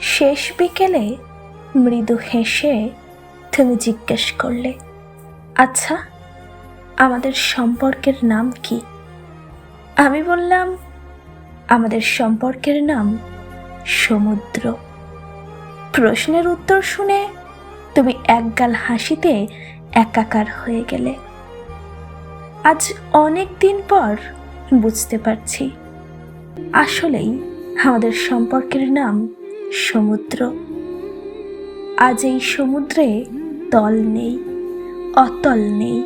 শেষ বিকেলে মৃদু হেসে তুমি জিজ্ঞেস করলে, আচ্ছা, আমাদের সম্পর্কের নাম কি? আমি বললাম, আমাদের সম্পর্কের নাম সমুদ্র। প্রশ্নের উত্তর শুনে তুমি একগাল হাসিতে একাকার হয়ে গেলে। আজ অনেক দিন পর বুঝতে পারছি, আসলেই আমাদের সম্পর্কের নাম সমুদ্র। আজ এই সমুদ্রে তল নেই, অতল নেই,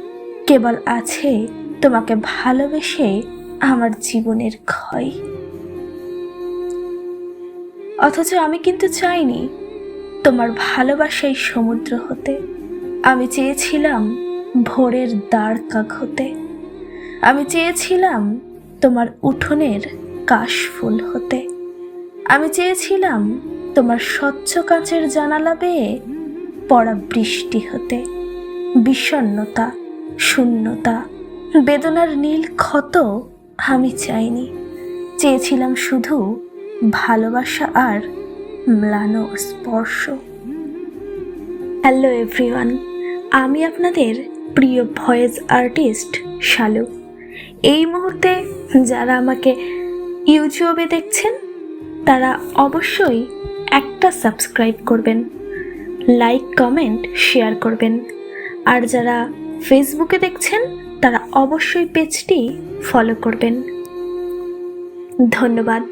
কেবল আছে তোমাকে ভালোবেসে আমার জীবনের ক্ষয়। অথচ আমি কিন্তু চাইনি তোমার ভালোবাসাই সমুদ্র হতে। আমি চেয়েছিলাম ভোরের দ্বার কাক হতে। আমি চেয়েছিলাম তোমার উঠোনের কাশফুল হতে। আমি চেয়েছিলাম তোমার স্বচ্ছ কাঁচের জানালা বেয়ে পড়া বৃষ্টি হতে। বিষণ্ণতা, শূন্যতা, বেদনার নীল ক্ষত আমি চাইনি। চেয়েছিলাম শুধু ভালোবাসা আর ম্লান স্পর্শ। হ্যালো এভরিওয়ান, আমি আপনাদের প্রিয় ভয়েস আর্টিস্ট শালু। এই মুহূর্তে যারা আমাকে ইউটিউবে দেখছেন তারা অবশ্যই একটা সাবস্ক্রাইব করবেন, লাইক, কমেন্ট, শেয়ার করবেন। আর যারা ফেসবুকে দেখছেন তারা অবশ্যই পেজটি ফলো করবেন। ধন্যবাদ।